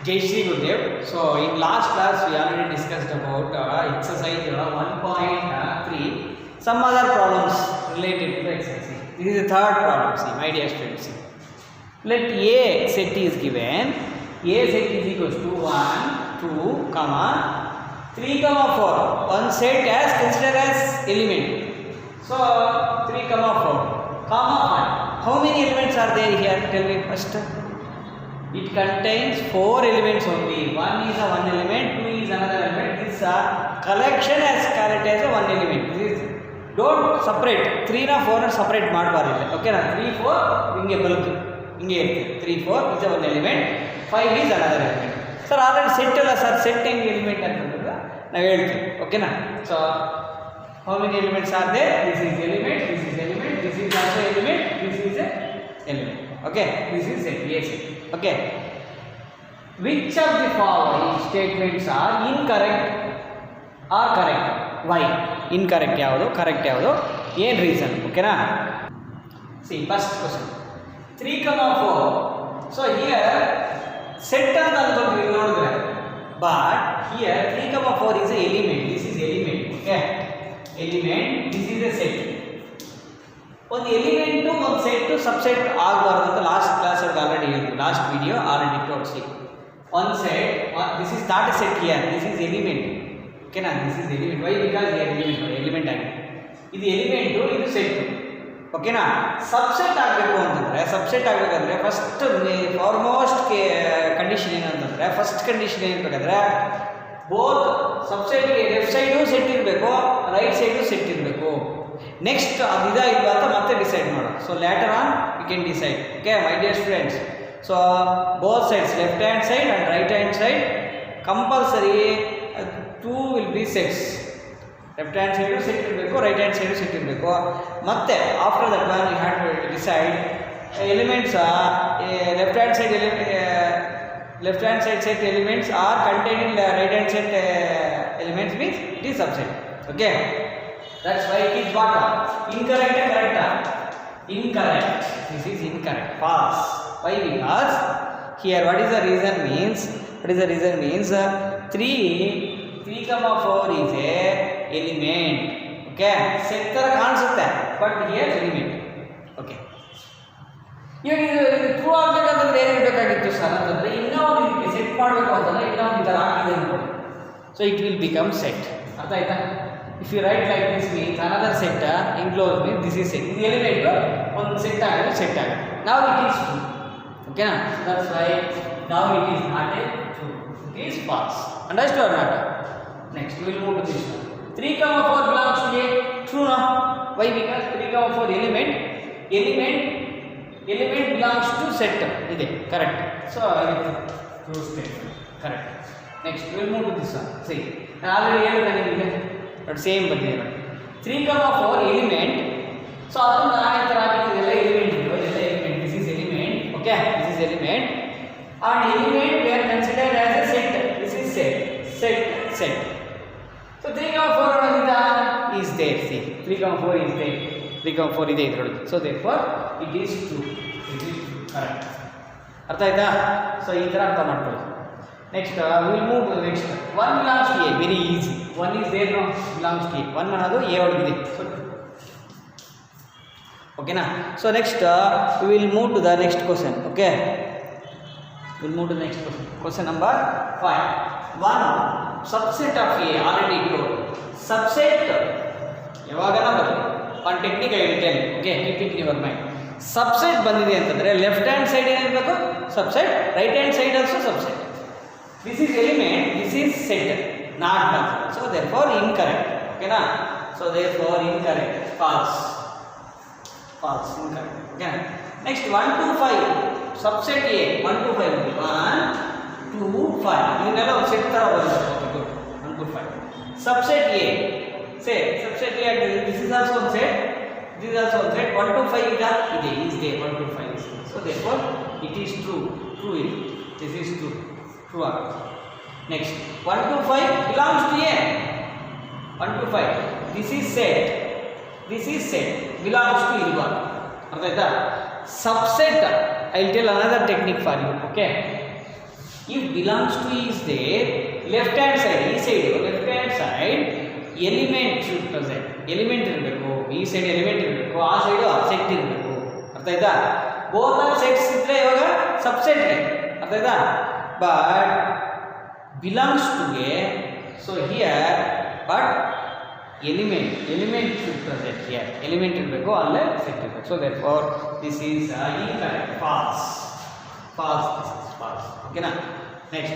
Jai Shri Gurudev. So in last class we already discussed about exercise 1.3. Some other problems related to exercise. This is the third problem. See, my dear students. Let A set is given. A set is equals to 1, 2, comma 3, comma 4. One set as considered as element. So 3, comma 4, comma 1. How many elements are there here? Tell me first. It contains 4 elements only. One is a one element, 2 is another element. This collection as characterized as one element. This is, don't separate. 3 na 4 na separate ಮಾಡಬಾರದು. Okay na 3 4 ಹಿಂಗೆ ಬರುತ್ತೆ. ಹಿಂಗೆ ಇರುತ್ತೆ. 3 4 is a one element. 5 is another element. Sir already set ಅಲ್ಲ sir, set ಹೆಂಗೆ element ಅಂತಂದ್ರೆ ನಾವು ಹೇಳ್ತೀವಿ. Okay na. So how many elements are there? This is element, this is element, this is also element, this is a element. Okay, this is set. A set. Okay. Which of the following statements are incorrect or correct? Why? Incorrect ಯಾವುದು, correct ಯಾವುದು, ಏನು reason? Okay na? See, first question. 3, 4. So here set ಅಂತ ಅಂದ್ಕೊಂಡ್ವಿ ನೋಡಿದ್ರೆ, but here 3, 4 is a element. This is element. Okay. Element. This is a set. ಒಂದು element ಒಂದು set subset ಆಗಬಾರ್ದು ಅಂತ last ಕ್ಲಾಸಲ್ಲಿ ಆಲ್ರೆಡಿ ಹೇಳಿದ್ವಿ. ಲಾಸ್ಟ್ ವಿಡಿಯೋ ಆಲ್ರೆಡಿ ತೋರಿಸಿ. ಒಂದು set, this is not a set here, this is element. ಓಕೆನಾ? This is element. Why? Because element ಆಗಿದೆ. ಇದು ಎಲಿಮೆಂಟು, ಇದು ಸೆಟ್ಟು. ಓಕೆನಾ? ಸಬ್ಸೆಟ್ ಆಗಬೇಕು ಅಂತಂದರೆ, ಸಬ್ಸೆಟ್ ಆಗಬೇಕಂದ್ರೆ ಫಸ್ಟ್ ಫಾರ್ಮೋಸ್ಟ್ ಕಂಡೀಷನ್ ಏನಂತಂದರೆ, ಫಸ್ಟ್ ಕಂಡೀಷನ್ ಏನಿರಬೇಕಂದ್ರೆ ಬೋತ್ ಸಬ್ಸೆಟ್ಗೆ ಲೆಫ್ಟ್ ಸೈಡು ಸೆಟ್ ಇರಬೇಕು, ರೈಟ್ ಸೈಡು ಸೆಟ್ ಇರಬೇಕು. ನೆಕ್ಸ್ಟ್ ಅದು ಇಲ್ಲ ಅಂತ ಮತ್ತೆ ಡಿಸೈಡ್ ಮಾಡೋದು. So later on you can decide. Okay my dear students. So both sides, left hand side and right hand side compulsory 2 will be sets. Left hand side set ಇರಬೇಕು, right hand side set ಇರಬೇಕು. ಮತ್ತು after that one you have to decide elements. Left hand side left hand side set elements are contained in the right hand side elements means it is subset. Okay, that's why it is what? Incorrect and correct? Incorrect. This is incorrect. False. Why? Because here what is the reason means, 3, 4 is a element. Okay, set ತರ ಕಾಣಿಸುತ್ತೆ but here element. Okay, ಇವಾಗ ಇದು true ಆಗಬೇಕಂತಂದ್ರೆ ಏನು ಇರಬೇಕಾಗಿತ್ತು sir ಅಂತಂದರೆ, ಇನ್ನೂ ಒಂದು ಇದಕ್ಕೆ ಸೆಟ್ ಮಾಡಬೇಕು ಅಂತಂದರೆ ಇನ್ನೂ ಒಂದು ಥರ ಆಗಿದೆ ಅನ್ಕೊಳ್ಳಿ. So it will become set. ಅರ್ಥ ಆಯ್ತಾ? If you write like this means another set enclose means this is set. ಇದು ಎಲಿಮೆಂಟು ಒಂದು ಸೆಟ್ ಆಗಿದೆ, ಸೆಟ್ ಆಗಿದೆ. ನಾವು ಇಟ್ ಈಸ್ ಟ್ರೂ. ಓಕೆನಾ? ದಟ್ಸ್ ವೈ ನಾವು it is not a true, it is false. Understood or not? Next will move to this one. 3, 4 belongs to A. True ನಾ? Why? Because 3, 4 element belongs to set. ಇದೆ correct. So true statement correct. Next will move to this one. See ನಾನು already ಹೇಳಿದೆ ನಿಮಗೆ, but same ಬಂದಿದೆ ನೋಡಿ. 3, 4 element. So ಅದನ್ನು ನಾನು ಈ ಥರ ಹಾಕಿದ್ದು ಎಲ್ಲ ಎಲಿಮೆಂಟ್ ಇದೆ, ಎಲ್ಲ element. This is element. Okay, this is element and element we are considered as a set. This is set. So 3, 4 ಅನ್ನೋದ್ರಿಂದ is there. See 3, 4 is there. 3, 4 ಇದೆ ಇದರೊಳಗೆ. So therefore it is true. Correct. ಅರ್ಥ ಆಯ್ತಾ? So ಈ ಥರ ಅರ್ಥ ಮಾಡ್ಕೊಳ್ಳಿ. Next will move to next. 1 belongs to A. Very easy. 1 is there no, belongs to A. 1 ಅನ್ನೋದು ಎ ಒಳಗಿದೆ. ಸೊ ಓಕೆನಾ? So next will move to the next question. Okay, will move to the next question. Question number 5. 1 subset of A. Already told subset ಯಾವಾಗನ ಬರಲಿ. One technique I will tell. Okay, keep it in your mind. Subset ಬಂದಿದೆ ಅಂತಂದರೆ left hand side ಏನಿರಬೇಕು? Subset. Right hand side also subset. This is element, this is set, not subset. So therefore incorrect. ಓಕೆನಾ? So therefore incorrect. Falls. Incorrect. ಓಕೆನಾ? Next 1 to 5 subset A. 1 to 5 1 2 5 ಇವನ್ನೆಲ್ಲ ಒಂದು set ಥರ ಬರುತ್ತೆ. Okay, good. 1 to 5 subset A. Subset A. This is also ಒಂದು set. This is also one set. 1 to 5 is there. 1 to 5 is there. So therefore it is true. This is true. Next 1 to 5 belongs to A. 1 to 5. This is set. Belongs to E1. Artha? Subset. I will tell another technique for you. Okay. if belongs to is there, left hand side, ಈ side, left hand side element should present. Element ಇರಬೇಕು, ಈ side element ಇರಬೇಕು, ಆ side set ಇರಬೇಕು. ಅರ್ಥ ಆಯ್ತಾ? both are sets ಇದ್ರೆ ಇವಾಗ subset ಗೆ. ಅರ್ಥ ಆಯ್ತಾ? but belongs to ಗೆ, so here but element should present here. Element ಇರಬೇಕು, ಅಲ್ಲೇ set ಇರಬೇಕು. So therefore this is incorrect, false. This is false. Okay na? Next,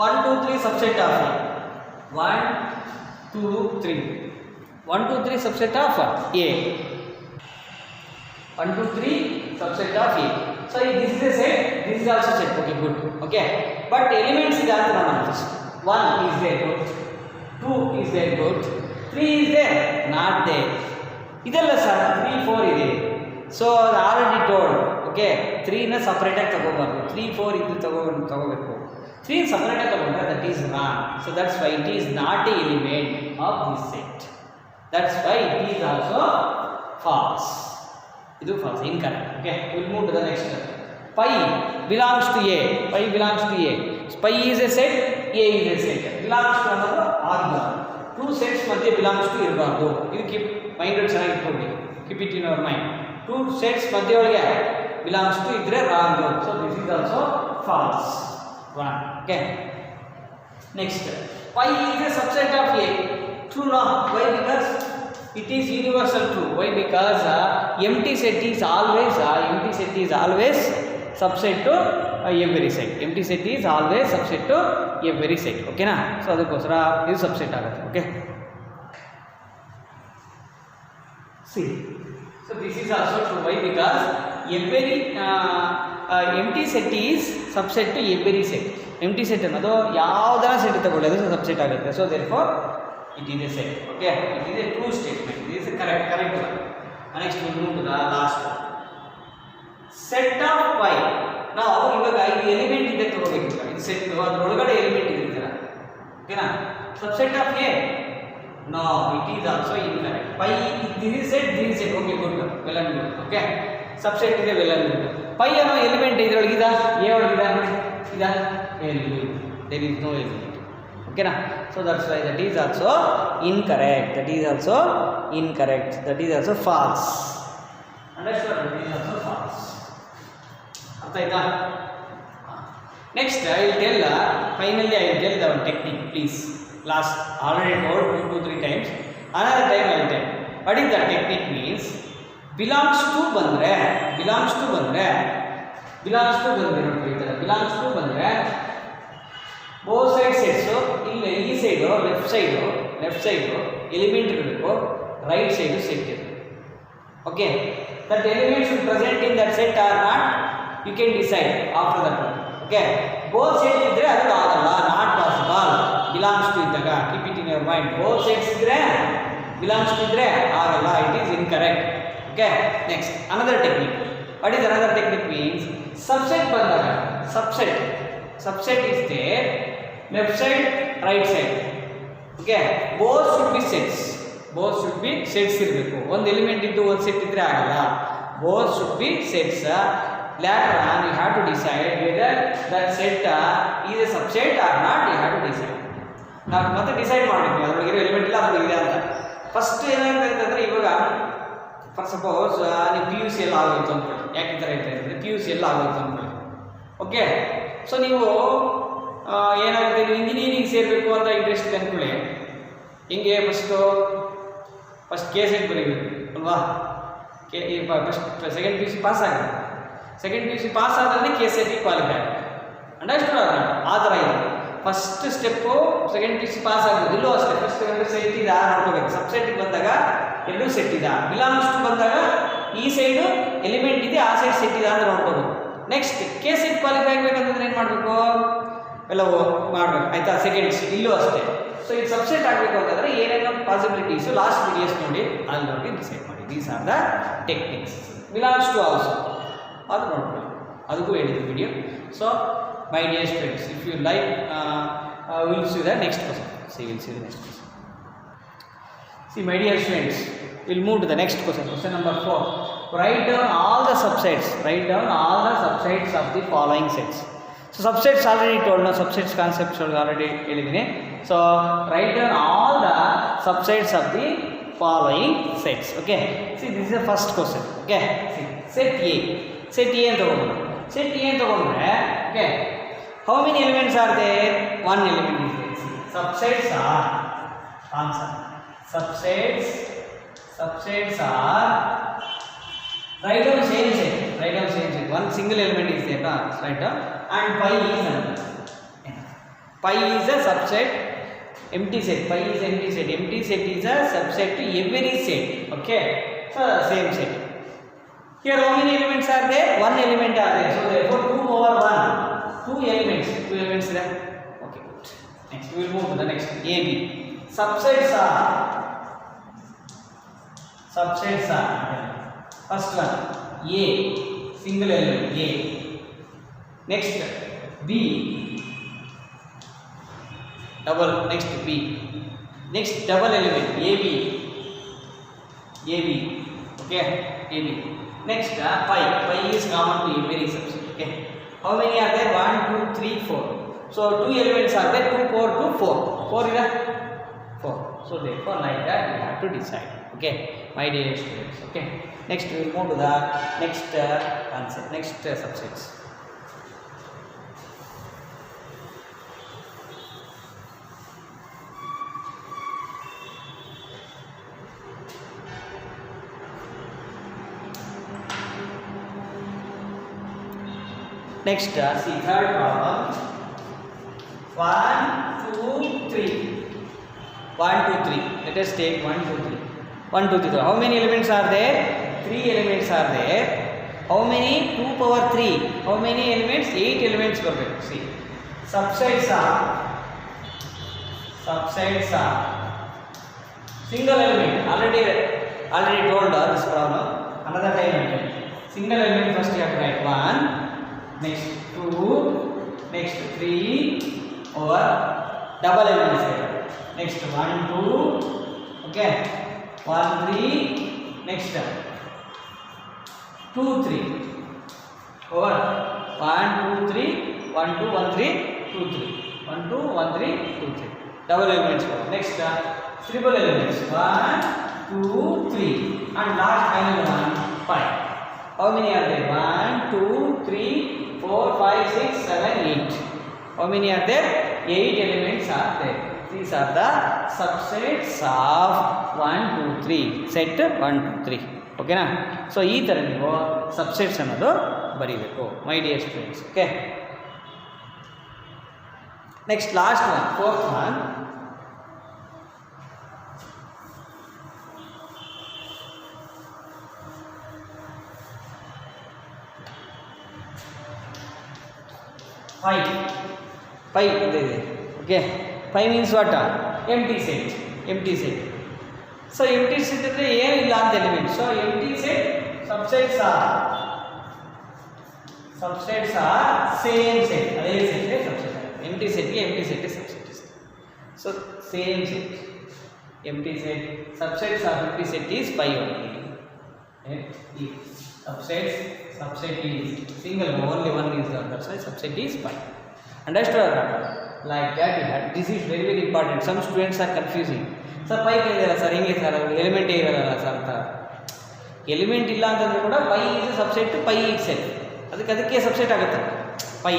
1 2 3 subset of A. 1 2 3 1 2 3 subset of A. 1 2 3 subset of A. So this is a set, this is also set. Okay, good. Okay, but elements is also not just 1 is there, good. 2 is there, good. 3 is there, not there. ಇದೆಲ್ಲ sir 3 4 ಇದೆ. So I already told, okay, 3 ನ separate ಆಗಿ ತಗೋಬಾರ್ದು, 3 4 ಇದು ತಗೋಬೇಕು. 3 separate ಆಗಿ ತಗೊಂಡ್ರೆ that is wrong. So that's why it is not a element of this set. That's why it is also false. ಇದು false, incorrect. Okay, we'll move to the next step. Pi belongs to A. Pi belongs to A. So pi is a set, A is a set. Belongs to ಅನ್ನೋದು ಆಗಬಾರ್ದು. 2 sets ಮಧ್ಯೆ belongs to ಇರಬಾರ್ದು. ಇದು keep mind ಚೆನ್ನಾಗಿ ಇಟ್ಕೊಳ್ಳಿ. Keep it in your mind. 2 sets ಮಧ್ಯೆ ಒಳಗೆ belongs to ಇದ್ರೆ wrong. So this is also false. Wrong. Okay. Next, pi is a subset of A. True no? Why? Because it is universal true. Why? Because empty set is always subset to every set. Empty set is always subset to every set. Okay na? So ಅದಕ್ಕೋಸ್ಕರ ಇದು subset ಆಗುತ್ತೆ. Okay. See. So this is also true. Why? Because every empty set is subset to every set. Empty set ಅನ್ನೋದು ಯಾವುದರ set ತಗೊಳ್ಳೋದು subset ಆಗುತ್ತೆ. So therefore it is a set. Okay, it is a true statement. This is a correct one. Next we move to the last one. Set of pi. Now ಇವಾಗ ಈ element ಇದೆ ತಗೋಬೇಕು. ಇದು set ಅದರೊಳಗಡೆ element ಇರುತ್ತಲ್ಲ. ಓಕೆನಾ? Subset of A. No, it is also incorrect. Pi, this is set, this is set. Okay, good. Well and good. Okay. Subset ಇದೆ well and good. Pi ಅನ್ನೋ ಎಲಿಮೆಂಟ್ ಇದರೊಳಗೆ ಇದೆ. A ಒಳಗಿದೆ ನೋಡಿ. ಇದೆ. There is no element. Okay na? So that's why that is also incorrect. That is also false. Understood? That is also false. Artha aita? Next I will tell finally I will tell the technique, please. Last already told 2 to 3 times. Another time I will tell. What is the technique means? Belongs to ಬಂದ್ರೆ both sides sets ಇಲ್ಲಿ ಈ side left side element ಇರಬೇಕು, right side set ಇರಬೇಕು. Okay, that element should present in that set or not, you can decide after that. Okay, both set ಇದ್ರೆ ಅದು ಆಗಲ್ಲ, not possible. Belongs to ಇದ್ದಾಗ keep it in your mind. Both sets ಇದ್ರೆ belongs to ಇದ್ರೆ ಆಗಲ್ಲ, it is incorrect. Okay, next another technique. What is another technique means? Subset ಬಂದಾಗ subset is there, left side, right side. Okay, both should be sets ಇರಬೇಕು. ಒಂದು element ಇದ್ದು ಒಂದು set ಇದ್ರೆ ಆಗಲ್ಲ, both should be sets. Later on you have to decide whether that set is a subset or not. You have to decide. ನಾವು ಮತ್ತೆ decide ಮಾಡಬೇಕು ಅದರೊಳಗಿರೋ element ಇಲ್ಲ ಅದರೊಳಗಿದೆ ಅಂತ. ಫಸ್ಟ್ ಏನಾಗುತ್ತೆ ಅಂತಂದರೆ, ಇವಾಗ ಫಾರ್ ಸಪೋಸ್ ನೀವು PUC ಎಲ್ಲ ಆಗೋಯ್ತು ಅಂದ್ಕೊಳ್ಳಿ. ಯಾಕೆ ಈ ಥರ ಹೇಳ್ತಾ ಇದ್ದಾರೆ? PUC ಎಲ್ಲ ಆಗೋಯ್ತು ಅಂದ್ಕೊಳ್ಳಿ. ಓಕೆ, ಸೊ ನೀವು ಏನಾಗುತ್ತೆ, ನೀವು ಇಂಜಿನಿಯರಿಂಗ್ ಸೇರಬೇಕು ಅಂತ ಇಂಟ್ರೆಸ್ಟ್ ಇದೆ ಅಂದ್ಕೊಳ್ಳಿ. ಹಿಂಗೆ ಫಸ್ಟ್ KCET ಬರೀಬೇಕು ಅಲ್ವಾ? ಸೆಕೆಂಡ್ PUC ಪಾಸ್ ಆಗುತ್ತೆ. ಸೆಕೆಂಡ್ PUC ಪಾಸ್ ಆದ್ರೆ KCET ಕ್ವಾಲಿಫೈ ಆಗುತ್ತೆ. ಅಂಡರ್ಸ್ಟುಡ್ ಆಗ ಆ ಥರ ಇದೆ. First step second PUC pass ಆಗೋದು. ಇಲ್ಲೂ ಅಷ್ಟೇ, ಫಸ್ಟ್ ಎರಡು ಸೆಟ್ ಇದೆ ನೋಡ್ಕೋಬೇಕು. ಸಬ್ಸೆಟ್ಟಿಗೆ ಬಂದಾಗ ಎರಡೂ ಸೆಟ್ ಇದೆ. ಬಿಲಾಂಗ್ಸ್ ಟು ಬಂದಾಗ ಈ ಸೈಡು ಎಲಿಮೆಂಟ್ ಇದೆ, ಆ ಸೈಡ್ ಸೆಟ್ ಇದೆ ಅಂತ ನೋಡ್ಕೋಬೇಕು. ನೆಕ್ಸ್ಟ್ KCET ಕ್ವಾಲಿಫೈ ಆಗಬೇಕಂತಂದ್ರೆ ಏನು ಮಾಡಬೇಕು? ಎಲ್ಲ ಮಾಡಬೇಕು, ಆಯಿತಾ? ಸೆಕೆಂಡ್ ಇಲ್ಲೂ ಅಷ್ಟೇ. ಸೊ ಇದು ಸಬ್ಸೆಟ್ ಆಗಬೇಕು ಅಂತಂದರೆ ಏನೇನೋ ಪಾಸಿಬಿಲಿಟೀಸು ಲಾಸ್ಟ್ ವಿಡಿಯೋಸ್ ನೋಡಿ, ಅಲ್ಲಿ ನೋಡಿ ಡಿಸೈಡ್ ಮಾಡಿ. These are the techniques. Belongs to also ಅದು ನೋಡ್ಕೊಳ್ಳಿ, ಅದಕ್ಕೂ ಹೇಳಿದ್ದು video. So my dear students, if you like will see the next question. See my dear students, we'll move to the next question. Question number 4. Write down all the subsets of the following sets. So subsets already told, now subsets concepts already eliminate. So write down all the subsets of the following sets. Okay, see this is the first question. Okay, see set A and set A and okay, how many elements are there? One element is there. See, subsets are answer. Subsets are write down same set. One single element is there, right? And pi is another. Pi is a subset. Empty set. Pi is empty set. Empty set is a subset to every set. Okay. So same set. Here how many elements are there? One element are there. So therefore 2 over 1. 2 elements. 2 elements there. Okay. Good. Next we will move to the next. AB. Subsets are first one A, single element A. Next B, double. Next B. Next double element AB. Okay, AB. Next pi is common to every subset. Okay, how many are there? 1, 2, 3, 4. So 2 elements are there. 2 power to 4. 4 is 4. So therefore like that we have to decide. Okay, my dear students. Okay, next we will move to the next concept, next subsets. Next, see third problem. 1, 2, 3. 1, 2, 3. Let us take 1, 2, 3. 1, 2, 3. How many elements are there? 3 elements are there. How many? 2 power 3. How many elements? 8 elements per bit. See, subsets are single element. Already told this problem. Another time again. Single element first you have to write 1. Next 2. Next 3. Over double elements here. Next 1, 2. Okay. 1, 3, next 2, 3, over 1, 2, 3, 1, 2, 1, 3, 2, 3, 1, 2, 1, 3, 2, 3, double elements. Next triple elements, 1, 2, 3, and last final one 5. How many are there? 1, 2, 3, 4, 5, 6, 7, 8. How many are there? 8 elements are there. These are the subsets of 1, 2, 3. Set 1, 2, 3. Okay na? So ee ತರ ನೀವು subsets ಅನ್ನೋದು ಬರೀಬೇಕು my dear students. Okay. Next last one, fourth one. Five. Okay. 5 means what? Empty set. So empty set is the element. So empty set subsets are same set. Empty set subset. So same set. Empty set subsets of empty set is 5 only. Okay. Subset is single, only one is there. That's why subset is 5. Understood? Like that we had. This is very important. Some students are confusing. Sir, pi is sir, element sir. Element illa antandre kuda pi is a subset to pi itself. Adike subset agutte. Pi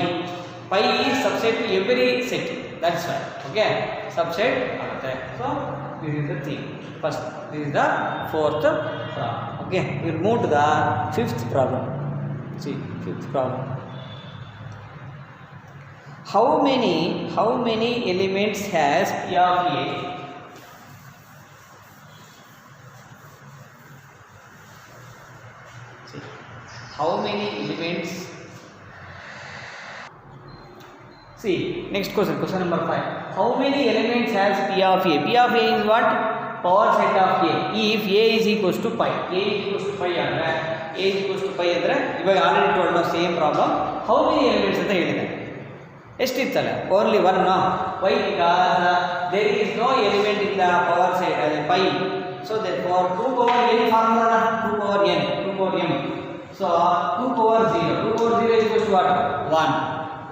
is subset to every set. That's why. Okay, subset agutte. So this is the thing. First, this is the fourth problem. Okay, we will move to the fifth problem. See, fifth problem. How many elements has P of A? See, how many elements? See, next question number 5. How many elements has P of A? P of A is what? Power set of A. If A is equals to pi, andre ivaga already told the same problem. How many elements anta helidare? ಎಷ್ಟಿತ್ತಲ್ಲ only one. Why because there is no element in the power side pi. So therefore 2 power n formula 2 power n 2 power m. So 2 power 0 is equals to what? 1.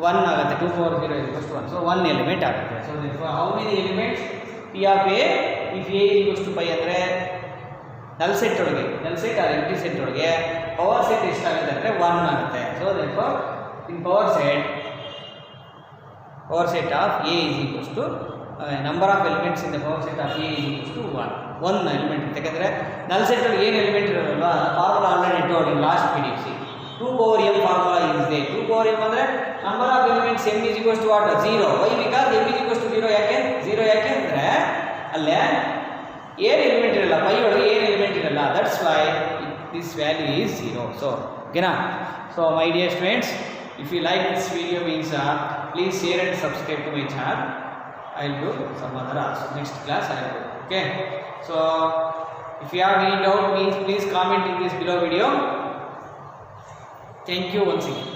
1 ಆಗುತ್ತೆ. 2 power 0 equals to 1. So 1 element ಆಗುತ್ತೆ. So therefore how many elements P of A if A is equals to pi ಅಂದರೆ ನಲ್ set ಒಳಗೆ ನಲ್ set R ಎಂಟಿ set ಒಳಗೆ power set ಎಷ್ಟಾಗುತ್ತೆ ಅಂದರೆ 1 ಆಗುತ್ತೆ. So therefore in power set of A is equals to number of elements in the power set of A is equals to 1 element. ಯಾಕಂದರೆ ನಲ್ ಸೆಟ್ ಒಳಗೆ ಏನು ಎಲಿಮೆಂಟ್ ಇರೋಲ್ಲ ಫಾರ್ಮುಲಾ ಆಲ್ರೆಡಿ ಇಟ್ಟು last P D C 2 power m formula is there. 2 power m ಅಂದರೆ number of elements m is equals to what 0. why because m is equals to 0 ಯಾಕೆ 0 ಯಾಕೆ ಅಂದರೆ ಅಲ್ಲೇ ಏನು ಎಲಿಮೆಂಟ್ ಇರಲ್ಲ ಪೈ ಒಳಗೆ ಏನು ಎಲಿಮೆಂಟ್ ಇರಲ್ಲ. That's why this value is 0. So ಓಕೆನಾ. So my dear students, if you like this video means please share and subscribe to my channel. I will do some other also next class I will do. Okay, so if you have any doubt means please comment in this below video. Thank you once again.